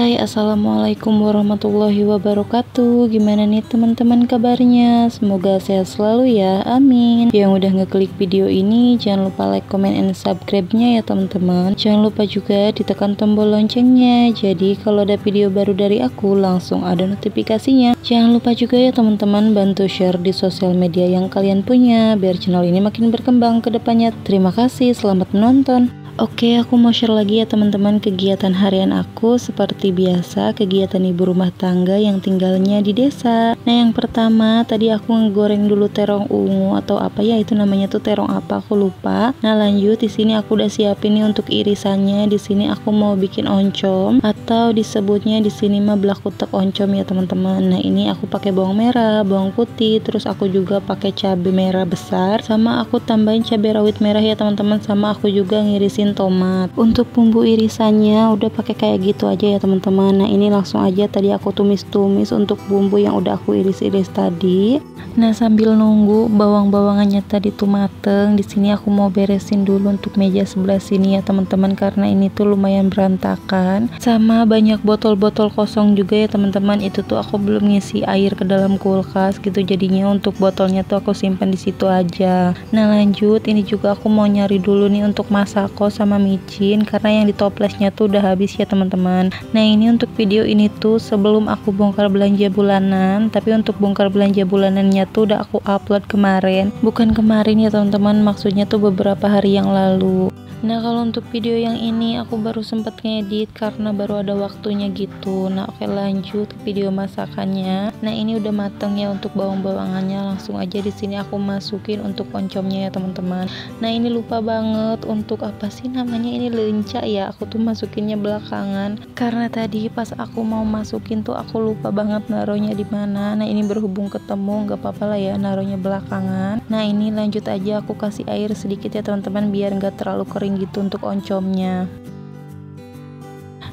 Hai, assalamualaikum warahmatullahi wabarakatuh. Gimana nih teman-teman kabarnya? Semoga sehat selalu ya, amin. Yang udah ngeklik video ini, jangan lupa like, comment, and subscribe-nya ya teman-teman. Jangan lupa juga ditekan tombol loncengnya, jadi kalau ada video baru dari aku langsung ada notifikasinya. Jangan lupa juga ya teman-teman bantu share di sosial media yang kalian punya, biar channel ini makin berkembang ke depannya. Terima kasih, selamat menonton. Oke, aku mau share lagi ya teman-teman kegiatan harian aku. Seperti biasa, kegiatan ibu rumah tangga yang tinggalnya di desa. Nah, yang pertama tadi aku ngegoreng dulu terong ungu atau apa ya itu namanya tuh, terong apa aku lupa. Nah, lanjut di sini aku udah siapin nih untuk irisannya. Di sini aku mau bikin oncom atau disebutnya di sini mah blak kutek oncom ya teman-teman. Nah, ini aku pakai bawang merah, bawang putih, terus aku juga pakai cabai merah besar, sama aku tambahin cabai rawit merah ya teman-teman, sama aku juga ngirisin tomat. Untuk bumbu irisannya udah pakai kayak gitu aja ya teman-teman. Nah, ini langsung aja tadi aku tumis-tumis untuk bumbu yang udah aku iris-iris tadi. Nah, sambil nunggu bawang-bawangannya tadi tuh mateng, di sini aku mau beresin dulu untuk meja sebelah sini ya teman-teman, karena ini tuh lumayan berantakan. Sama banyak botol-botol kosong juga ya teman-teman. Itu tuh aku belum ngisi air ke dalam kulkas gitu, jadinya untuk botolnya tuh aku simpan di situ aja. Nah, lanjut ini juga aku mau nyari dulu nih untuk masako sama micin, karena yang di toplesnya tuh udah habis ya teman-teman. Nah, ini untuk video ini tuh sebelum aku bongkar belanja bulanan, tapi untuk bongkar belanja bulanannya tuh udah aku upload kemarin. Bukan kemarin ya teman-teman, maksudnya tuh beberapa hari yang lalu. Nah, kalau untuk video yang ini aku baru sempet ngedit karena baru ada waktunya gitu. Nah, oke, lanjut ke video masakannya. Nah, ini udah mateng ya untuk bawang-bawangannya. Langsung aja di sini aku masukin untuk oncomnya ya teman-teman. Nah, ini lupa banget untuk apa sih namanya, ini lenca ya. Aku tuh masukinnya belakangan karena tadi pas aku mau masukin tuh aku lupa banget naruhnya di mana. Nah, ini berhubung ketemu nggak apa-apa lah ya naruhnya belakangan. Nah, ini lanjut aja aku kasih air sedikit ya teman-teman biar nggak terlalu kering gitu untuk oncomnya.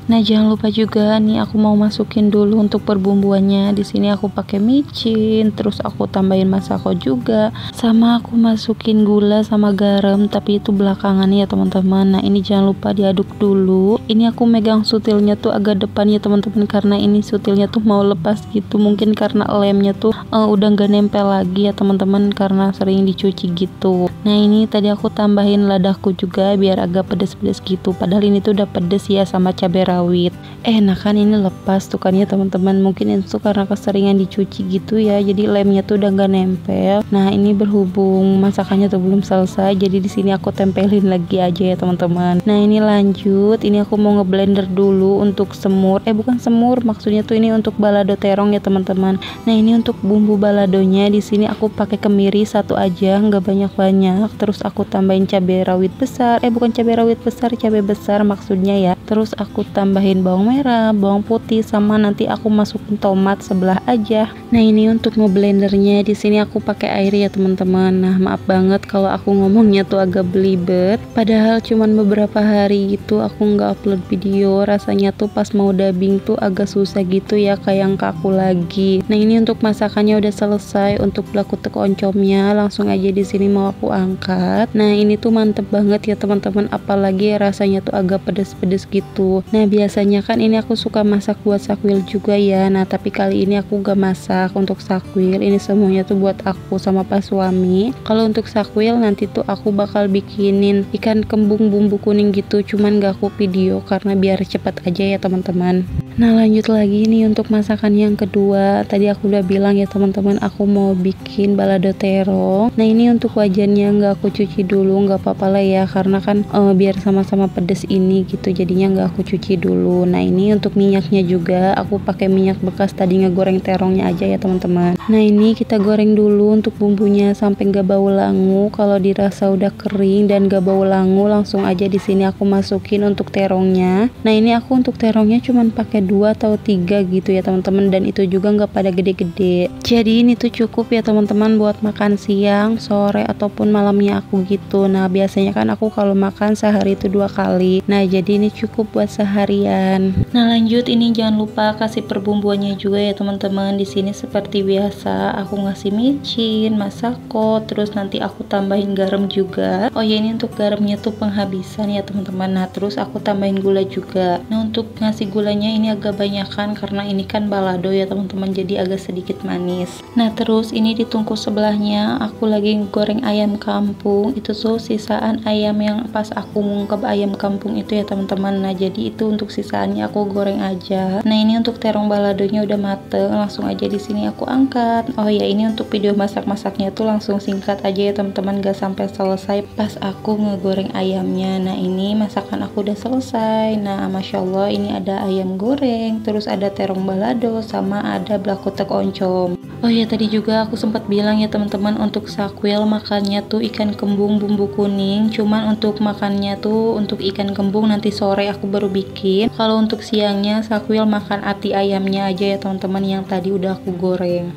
Nah, jangan lupa juga nih aku mau masukin dulu untuk perbumbuannya. Di sini aku pakai micin, terus aku tambahin masako juga, sama aku masukin gula sama garam, tapi itu belakangan ya teman-teman. Nah, ini jangan lupa diaduk dulu. Ini aku megang sutilnya tuh agak depan ya teman-teman, karena ini sutilnya tuh mau lepas gitu. Mungkin karena lemnya tuh udah nggak nempel lagi ya teman-teman, karena sering dicuci gitu. Nah, ini tadi aku tambahin ladahku juga biar agak pedes-pedes gitu. Padahal ini tuh udah pedes ya sama cabai rawit. Nah kan ini lepas tuh kan ya teman-teman, mungkin itu karena keseringan dicuci gitu ya, jadi lemnya tuh udah nggak nempel. Nah, ini berhubung masakannya tuh belum selesai, jadi di sini aku tempelin lagi aja ya teman-teman. Nah, ini lanjut, ini aku mau ngeblender dulu untuk semur, bukan semur, maksudnya tuh ini untuk balado terong ya teman-teman. Nah, ini untuk bumbu baladonya di sini aku pakai kemiri satu aja, nggak banyak-banyak. Terus aku tambahin cabai rawit besar, bukan cabai rawit besar, cabai besar maksudnya ya. Terus aku tambahin bawang merah, bawang putih, sama nanti aku masukin tomat sebelah aja. Nah, ini untuk ngeblendernya di sini aku pakai air ya teman-teman. Nah, maaf banget kalau aku ngomongnya tuh agak belibet. Padahal cuman beberapa hari gitu aku nggak upload video. Rasanya tuh pas mau dubbing tuh agak susah gitu ya, kayak yang kaku lagi. Nah, ini untuk masakannya udah selesai. Untuk blak kutek oncomnya langsung aja di sini mau aku angkat. Nah, ini tuh mantep banget ya teman-teman, apalagi rasanya tuh agak pedes-pedes gitu. Nah, biasanya kan ini aku suka masak buat sakwil juga ya. Nah, tapi kali ini aku gak masak untuk sakwil. Ini semuanya tuh buat aku sama pas suami. Kalau untuk sakwil nanti tuh aku bakal bikinin ikan kembung bumbu kuning gitu, cuman gak aku video karena biar cepet aja ya teman-teman. Nah, lanjut lagi nih untuk masakan yang kedua. Tadi aku udah bilang ya teman-teman, aku mau bikin balado terong. Nah, ini untuk wajannya nggak aku cuci dulu, nggak apa-apa lah ya, karena kan biar sama-sama pedes ini gitu, jadinya nggak aku cuci dulu. Nah, ini untuk minyaknya juga aku pakai minyak bekas tadi ngegoreng terongnya aja ya teman-teman. Nah, ini kita goreng dulu untuk bumbunya sampai nggak bau langu. Kalau dirasa udah kering dan nggak bau langu, langsung aja di sini aku masukin untuk terongnya. Nah, ini aku untuk terongnya cuman pakai 2 atau 3 gitu ya teman-teman, dan itu juga nggak pada gede-gede. Jadi ini tuh cukup ya teman-teman buat makan siang, sore, ataupun malamnya aku gitu. Nah, biasanya kan aku kalau makan sehari itu 2 kali. Nah, jadi ini cukup buat seharian. Nah, lanjut ini jangan lupa kasih perbumbuannya juga ya teman-teman. Di sini seperti biasa aku ngasih micin, masako, terus nanti aku tambahin garam juga. Oh ya, ini untuk garamnya tuh penghabisan ya teman-teman. Nah, terus aku tambahin gula juga. Nah, untuk ngasih gulanya ini agak banyakan karena ini kan balado ya teman-teman, jadi agak sedikit manis. Nah terus ini di tungku sebelahnya aku lagi goreng ayam kampung. Itu tuh sisaan ayam yang pas aku ngungkep ayam kampung itu ya teman-teman. Nah jadi itu untuk sisaannya aku goreng aja. Nah ini untuk terong baladonya udah mateng, langsung aja di sini aku angkat. Oh ya, ini untuk video masak-masaknya tuh langsung singkat aja ya teman-teman, gak sampai selesai pas aku ngegoreng ayamnya. Nah ini masakan aku udah selesai. Nah masya Allah, ini ada ayam goreng, terus ada terong balado, sama ada blakotek oncom. Oh ya, tadi juga aku sempat bilang ya teman-teman, untuk sakwil makannya tuh ikan kembung bumbu kuning. Cuman untuk makannya tuh untuk ikan kembung nanti sore aku baru bikin. Kalau untuk siangnya sakwil makan ati ayamnya aja ya teman-teman, yang tadi udah aku goreng.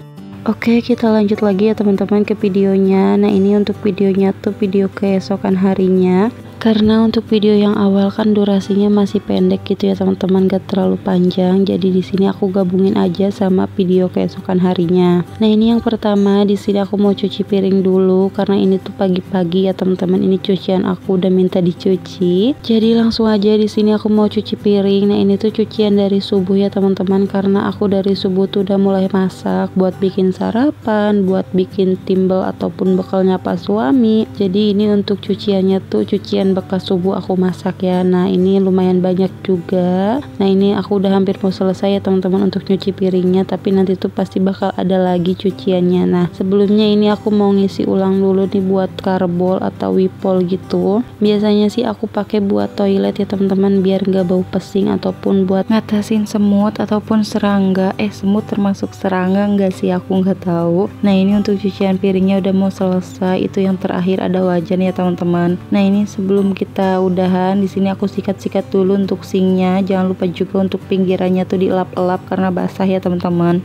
Oke, kita lanjut lagi ya teman-teman ke videonya. Nah ini untuk videonya tuh video keesokan harinya. Karena untuk video yang awal kan durasinya masih pendek gitu ya teman-teman, gak terlalu panjang. Jadi di sini aku gabungin aja sama video keesokan harinya. Nah ini yang pertama, di sini aku mau cuci piring dulu karena ini tuh pagi-pagi ya teman-teman. Ini cucian aku udah minta dicuci. Jadi langsung aja di sini aku mau cuci piring. Nah ini tuh cucian dari subuh ya teman-teman, karena aku dari subuh tuh udah mulai masak buat bikin sarapan, buat bikin timbel ataupun bekalnya pas suami. Jadi ini untuk cuciannya tuh cucian bekas subuh aku masak ya. Nah ini lumayan banyak juga. Nah ini aku udah hampir mau selesai ya teman-teman untuk nyuci piringnya, tapi nanti tuh pasti bakal ada lagi cuciannya. Nah sebelumnya ini aku mau ngisi ulang dulu nih buat karbol atau wipol gitu. Biasanya sih aku pakai buat toilet ya teman-teman, biar nggak bau pesing ataupun buat ngatasin semut ataupun serangga. Semut termasuk serangga nggak sih, aku nggak tahu. Nah ini untuk cucian piringnya udah mau selesai. Itu yang terakhir ada wajan ya teman-teman. Nah ini sebelum kita udahan, di sini aku sikat-sikat dulu untuk sinknya. Jangan lupa juga untuk pinggirannya tuh dilap-elap karena basah ya teman-teman.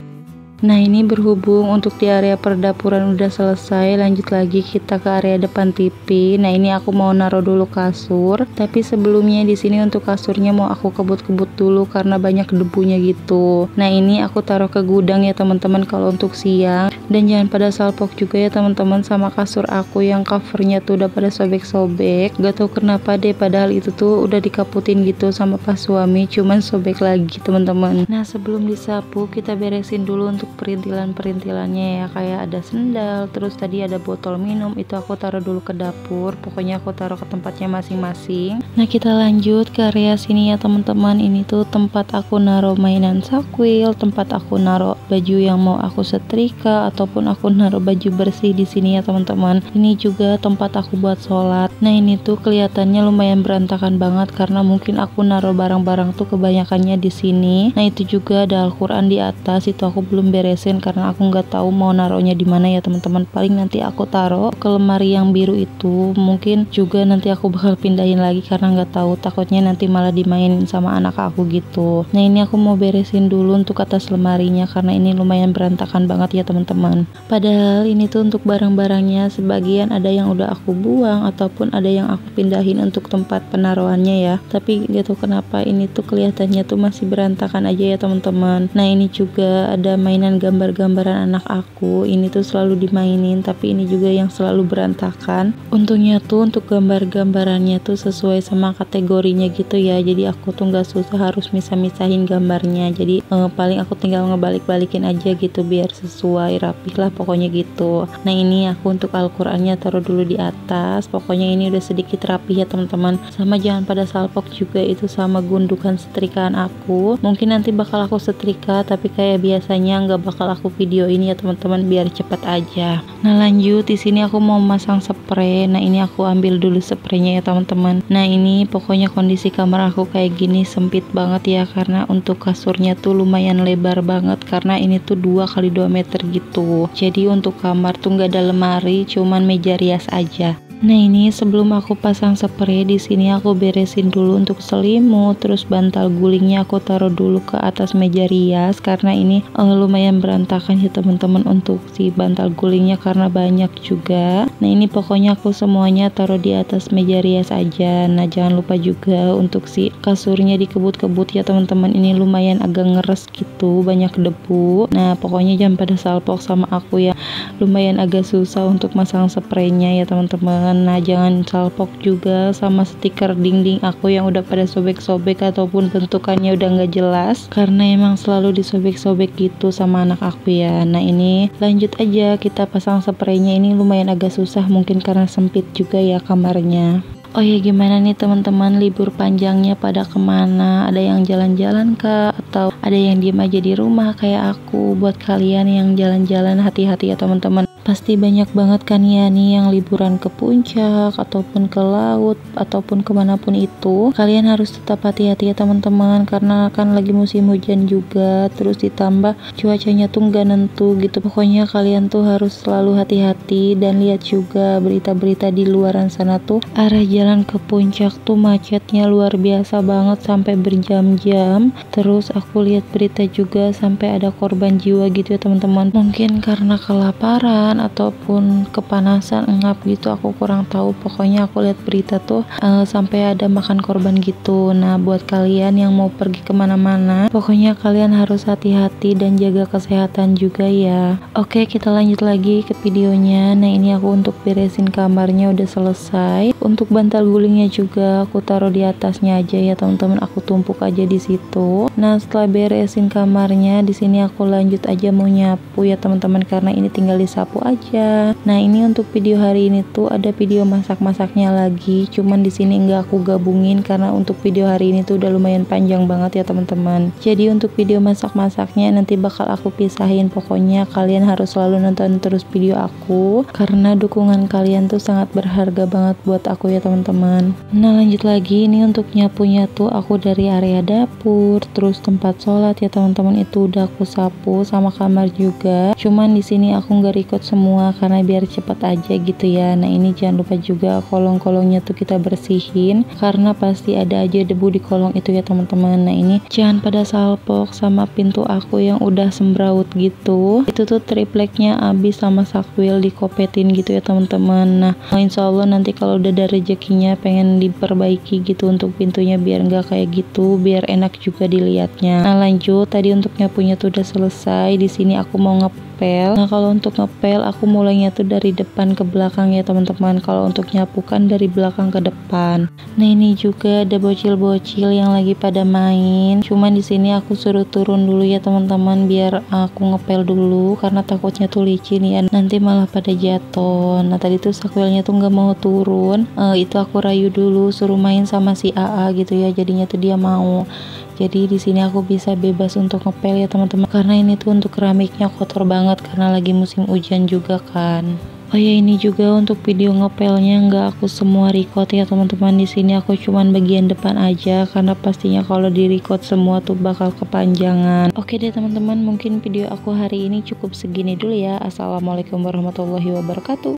Nah ini berhubung untuk di area perdapuran udah selesai, lanjut lagi kita ke area depan TV. Nah ini aku mau naruh dulu kasur, tapi sebelumnya di sini untuk kasurnya mau aku kebut-kebut dulu karena banyak debunya gitu. Nah ini aku taruh ke gudang ya teman-teman kalau untuk siang. Dan jangan pada salpok juga ya teman-teman sama kasur aku yang covernya tuh udah pada sobek-sobek. Gak tau kenapa deh, padahal itu tuh udah dikaputin gitu sama pas suami, cuman sobek lagi teman-teman. Nah sebelum disapu kita beresin dulu untuk perintilan-perintilannya ya, kayak ada sendal, terus tadi ada botol minum, itu aku taruh dulu ke dapur. Pokoknya aku taruh ke tempatnya masing-masing. Nah kita lanjut ke area sini ya teman-teman. Ini tuh tempat aku naruh mainan sakwil, tempat aku naruh baju yang mau aku setrika ataupun aku naruh baju bersih di sini ya teman-teman. Ini juga tempat aku buat sholat. Nah ini tuh kelihatannya lumayan berantakan banget karena mungkin aku naruh barang-barang tuh kebanyakannya di sini. Nah itu juga ada Al-Quran di atas, itu aku belum beresin karena aku nggak tahu mau naruhnya di mana ya teman-teman. Paling nanti aku taruh ke lemari yang biru itu. Mungkin juga nanti aku bakal pindahin lagi karena nggak tahu, takutnya nanti malah dimainin sama anak aku gitu. Nah ini aku mau beresin dulu untuk atas lemarinya karena ini lumayan berantakan banget ya teman-teman. Padahal ini tuh untuk barang-barangnya sebagian ada yang udah aku buang ataupun ada yang aku pindahin untuk tempat penaruhannya ya. Tapi gak tahu kenapa ini tuh kelihatannya tuh masih berantakan aja ya teman-teman. Nah ini juga ada mainan gambar-gambaran anak aku. Ini tuh selalu dimainin, tapi ini juga yang selalu berantakan. Untungnya tuh untuk gambar-gambarannya tuh sesuai sama kategorinya gitu ya. Jadi aku tuh nggak susah harus misah-misahin gambarnya. Jadi paling aku tinggal ngebalik-balikin aja gitu biar sesuai rapih lah pokoknya gitu. Nah ini aku untuk Al-Qurannya taruh dulu di atas. Pokoknya ini udah sedikit rapih ya teman-teman. Sama jangan pada salpok juga, itu sama gundukan setrikaan aku. Mungkin nanti bakal aku setrika, tapi kayak biasanya nggak bakal aku video ini ya teman-teman biar cepet aja. Nah lanjut di sini aku mau masang spray. Nah ini aku ambil dulu spraynya ya teman-teman. Nah ini pokoknya kondisi kamar aku kayak gini, sempit banget ya karena untuk kasurnya tuh lumayan lebar banget karena ini tuh 2 kali 2 meter gitu. Jadi untuk kamar tuh nggak ada lemari, cuman meja rias aja. Nah ini sebelum aku pasang spray, di sini aku beresin dulu untuk selimut, terus bantal gulingnya aku taruh dulu ke atas meja rias karena ini lumayan berantakan ya teman-teman untuk si bantal gulingnya karena banyak juga. Nah ini pokoknya aku semuanya taruh di atas meja rias aja. Nah jangan lupa juga untuk si kasurnya dikebut-kebut ya teman-teman, ini lumayan agak ngeres gitu, banyak debu. Nah pokoknya jangan pada salpok sama aku ya, lumayan agak susah untuk masang spraynya ya teman-teman. teman-teman. Nah jangan salpok juga sama stiker dinding aku yang udah pada sobek-sobek ataupun bentukannya udah nggak jelas, karena emang selalu disobek-sobek gitu sama anak aku ya. Nah ini lanjut aja, kita pasang spraynya. Ini lumayan agak susah mungkin karena sempit juga ya kamarnya. Oh ya, gimana nih teman-teman, libur panjangnya pada kemana? Ada yang jalan-jalan kah? Atau ada yang diem aja di rumah kayak aku? Buat kalian yang jalan-jalan, hati-hati ya teman-teman. Pasti banyak banget kan ya nih yang liburan ke puncak ataupun ke laut ataupun kemanapun itu. Kalian harus tetap hati-hati ya teman-teman, karena kan lagi musim hujan juga, terus ditambah cuacanya tuh nggak nentu gitu. Pokoknya kalian tuh harus selalu hati-hati, dan lihat juga berita-berita di luaran sana tuh, arah jalan ke puncak tuh macetnya luar biasa banget sampai berjam-jam. Terus aku lihat berita juga sampai ada korban jiwa gitu ya teman-teman. Mungkin karena kelaparan ataupun kepanasan, engap gitu, aku kurang tahu. Pokoknya aku lihat berita tuh sampai ada makan korban gitu. Nah buat kalian yang mau pergi kemana-mana, pokoknya kalian harus hati-hati dan jaga kesehatan juga ya. Oke, kita lanjut lagi ke videonya. Nah ini aku untuk beresin kamarnya udah selesai. Untuk bantal gulingnya juga aku taruh di atasnya aja ya teman-teman, aku tumpuk aja di situ. Nah setelah beresin kamarnya, di sini aku lanjut aja mau nyapu ya teman-teman, karena ini tinggal disapu aja. Nah ini untuk video hari ini tuh ada video masak-masaknya lagi, cuman di sini nggak aku gabungin karena untuk video hari ini tuh udah lumayan panjang banget ya teman-teman. Jadi untuk video masak-masaknya nanti bakal aku pisahin. Pokoknya kalian harus selalu nonton terus video aku, karena dukungan kalian tuh sangat berharga banget buat aku ya teman-teman. Nah lanjut lagi, ini untuk nyapunya tuh aku dari area dapur, terus tempat sholat ya teman-teman, itu udah aku sapu, sama kamar juga. Cuman di sini aku nggak record semua karena biar cepet aja gitu ya. Nah ini jangan lupa juga kolong-kolongnya tuh kita bersihin, karena pasti ada aja debu di kolong itu ya teman-teman. Nah ini jangan pada salpok sama pintu aku yang udah sembraut gitu, itu tuh tripleknya habis sama sakwil dikopetin gitu ya teman-teman. Nah insya Allah nanti kalau udah ada rezekinya pengen diperbaiki gitu untuk pintunya biar nggak kayak gitu, biar enak juga dilihatnya. Nah lanjut, tadi untuk nyapunya tuh udah selesai. Di sini aku mau ngepel. Nah kalau untuk ngepel aku mulainya tuh dari depan ke belakang ya teman-teman. Kalau untuk nyapu kan dari belakang ke depan. Nah ini juga ada bocil-bocil yang lagi pada main. Cuman di sini aku suruh turun dulu ya teman-teman, biar aku ngepel dulu karena takutnya tuh licin ya, nanti malah pada jatuh. Nah tadi tuh sakwilnya tuh nggak mau turun. Itu aku rayu dulu suruh main sama si AA gitu ya, jadinya tuh dia mau. Jadi di sini aku bisa bebas untuk ngepel ya teman-teman, karena ini tuh untuk keramiknya kotor banget karena lagi musim hujan juga kan. Oh ya, ini juga untuk video ngepelnya nggak aku semua record ya teman-teman. Di sini aku cuman bagian depan aja karena pastinya kalau di record semua tuh bakal kepanjangan. Oke deh teman-teman, mungkin video aku hari ini cukup segini dulu ya. Assalamualaikum warahmatullahi wabarakatuh.